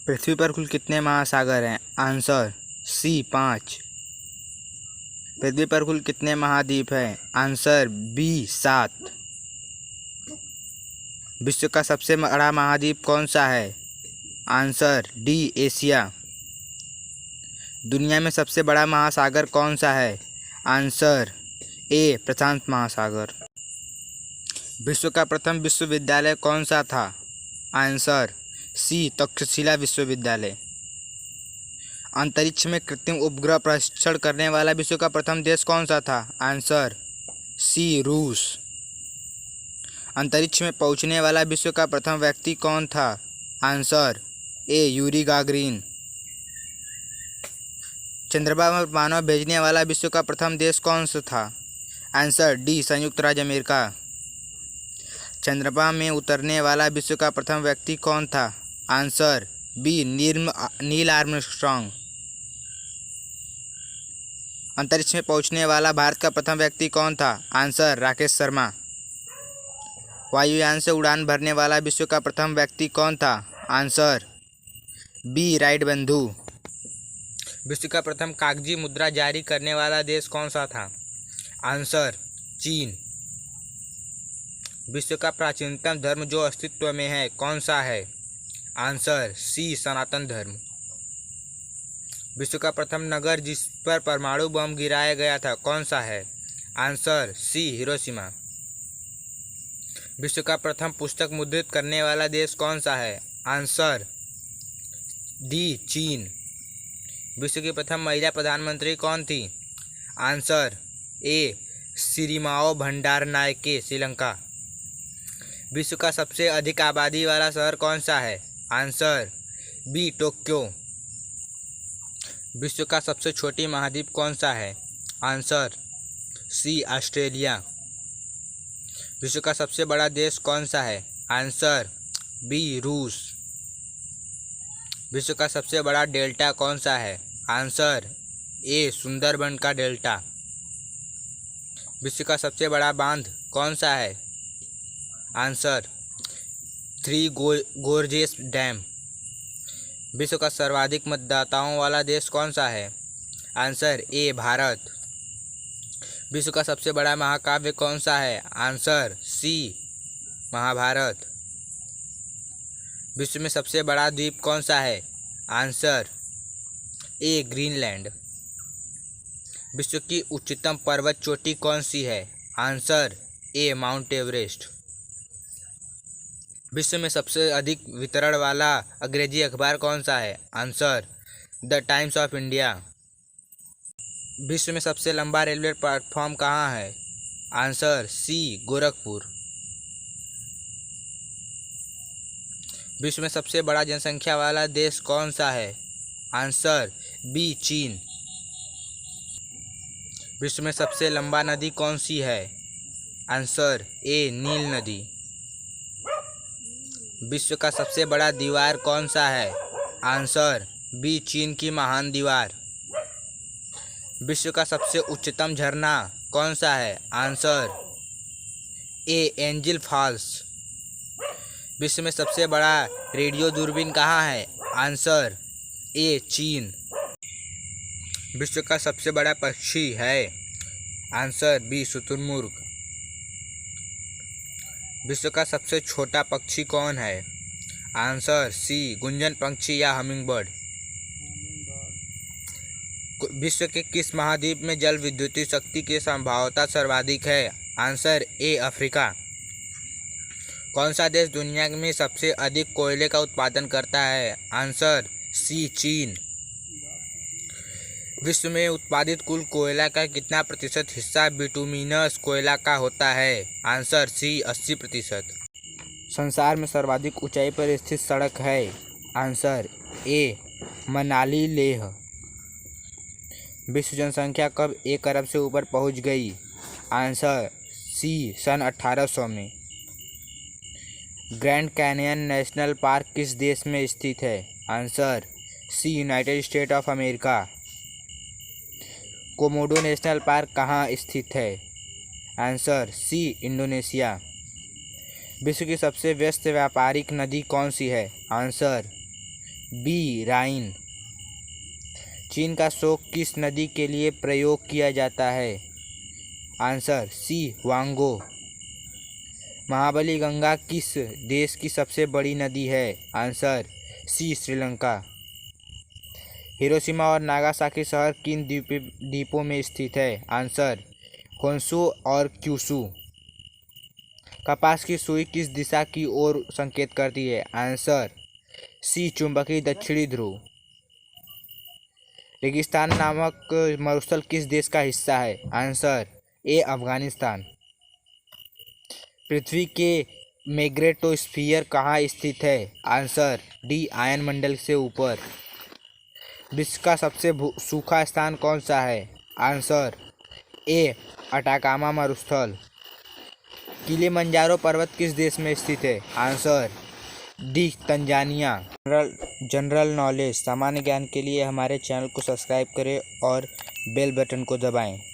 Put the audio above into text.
पृथ्वी पर कुल कितने महासागर हैं? Answer C 5। पृथ्वी पर कुल कितने महाद्वीप हैं? Answer B 7। विश्व का सबसे बड़ा महाद्वीप कौन सा है? Answer D Asia. दुनिया में सबसे बड़ा महासागर कौन सा है? आंसर ए प्रशांत महासागर। विश्व का प्रथम विश्वविद्यालय कौन सा था? आंसर सी तक्षशिला विश्वविद्यालय। अंतरिक्ष में कृत्रिम उपग्रह परीक्षण करने वाला विश्व का प्रथम देश कौन सा था? आंसर सी रूस। अंतरिक्ष में पहुंचने वाला विश्व का प्रथम व्यक्ति कौन था? Answer A Yuri Gagarin. चंद्रमा पर मानव भेजने वाला विश्व का प्रथम देश कौन सा था? आंसर डी संयुक्त राज्य अमेरिका। चंद्रमा में उतरने वाला विश्व का प्रथम व्यक्ति कौन था? Answer B Neil Armstrong. अंतरिक्ष में पहुंचने वाला भारत का प्रथम व्यक्ति कौन था? आंसर राकेश शर्मा। वायुयान से उड़ान भरने वाला विश्व का प्रथम व्यक्ति कौन था? आंसर बी राइट बंधु। विश्व का प्रथम कागजी मुद्रा जारी करने वाला देश कौन सा था? आंसर चीन। विश्व का प्राचीनतम धर्म जो अस्तित्व में है कौन सा है? आंसर सी सनातन धर्म। विश्व का प्रथम नगर जिस पर परमाणु बम गिराया गया था कौन सा है? Answer C Hiroshima. विश्व का प्रथम पुस्तक मुद्रित करने वाला देश कौन सा है? आंसर डी चीन। विश्व की प्रथम महिला प्रधानमंत्री कौन थी? Answer A Sirimavo Bandaranaike Sri Lanka. विश्व का सबसे अधिक आबादी वाला शहर कौन सा है? Answer B Tokyo. विश्व का सबसे छोटी महाद्वीप कौन सा है? Answer C Australia. विश्व का सबसे बड़ा देश कौन सा है? आंसर बी रूस। विश्व का सबसे बड़ा डेल्टा कौन सा है? आंसर ए सुंदरबन का डेल्टा। विश्व का सबसे बड़ा बांध कौन सा है? Answer Three Gorges Dam. विश्व का सर्वाधिक मतदाताओं वाला देश कौन सा है? Answer A Bharat. विश्व का सबसे बड़ा महाकाव्य कौन सा है? Answer C Mahabharat. विश्व में सबसे बड़ा द्वीप कौन सा है? Answer A Greenland. विश्व की उच्चतम पर्वत चोटी कौन सी है? Answer A Mount Everest. विश्व में सबसे अधिक वितरण वाला अंग्रेजी अखबार कौन सा है? Answer the Times of India. विश्व में सबसे लंबा रेलवे प्लेटफॉर्म कहाँ है? Answer C Gorakhpur. विश्व में सबसे बड़ा जनसंख्या वाला देश कौन सा है? आंसर बी चीन। विश्व में सबसे लंबा नदी कौन सी है? आंसर ए नील नदी। विश्व का सबसे बड़ा दीवार कौन सा है? आंसर बी चीन की महान दीवार। विश्व का सबसे उच्चतम झरना कौन सा है? Answer A Angel Falls. विश्व में सबसे बड़ा रेडियो दूरबीन कहाँ है? आंसर ए चीन। विश्व का सबसे बड़ा पक्षी है? आंसर बी शुतुरमुर्ग। विश्व का सबसे छोटा पक्षी कौन है? आंसर सी गुंजन पक्षी या हमिंगबर्ड। विश्व के किस महाद्वीप में जल विद्युतीय शक्ति की संभावना सर्वाधिक है? Answer A Africa. कौन सा देश दुनिया में सबसे अधिक कोयले का उत्पादन करता है? आंसर सी चीन। विश्व में उत्पादित कुल कोयला का कितना प्रतिशत हिस्सा बिटुमिनस कोयला का होता है? Answer C 80%। संसार में सर्वाधिक ऊंचाई पर स्थित सड़क है? Answer A Manali Leh. विश्व जनसंख्या कब 1 अरब से ऊपर पहुंच गई? आंसर सी सन 1800 में। ग्रैंड कैनियन नेशनल पार्क किस देश में स्थित है? Answer C United State of America. Komodo National Park कहाँ स्थित है? Answer C Indonesia. विश्व की सबसे व्यस्त व्यापारिक नदी कौन सी है? Answer B Rhine. चीन का शोक किस नदी के लिए प्रयोग किया जाता है? आंसर सी वांगो। महाबली गंगा किस देश की सबसे बड़ी नदी है? Answer C Sri Lanka. हिरोशिमा और नागासाकी शहर किन द्वीपों में स्थित है? आंसर होन्शु और क्यूशु। कपास की सुई किस दिशा की ओर संकेत करती है? आंसर सी चुंबकीय दक्षिणी ध्रुव। रेगिस्तान नामक मरुस्थल किस देश का हिस्सा है? आंसर ए अफगानिस्तान। पृथ्वी के मैग्नेटोस्फीयर कहाँ स्थित है? आंसर डी आयन मंडल से ऊपर। विश्व का सबसे सूखा स्थान कौन सा है? आंसर ए अटाकामा मरुस्थल। किलिमंजारो पर्वत किस देश में स्थित है? Answer D Tanzania. General knowledge सामान्य ज्ञान के लिए हमारे चैनल को सब्सक्राइब करें और बेल बटन को दबाएं।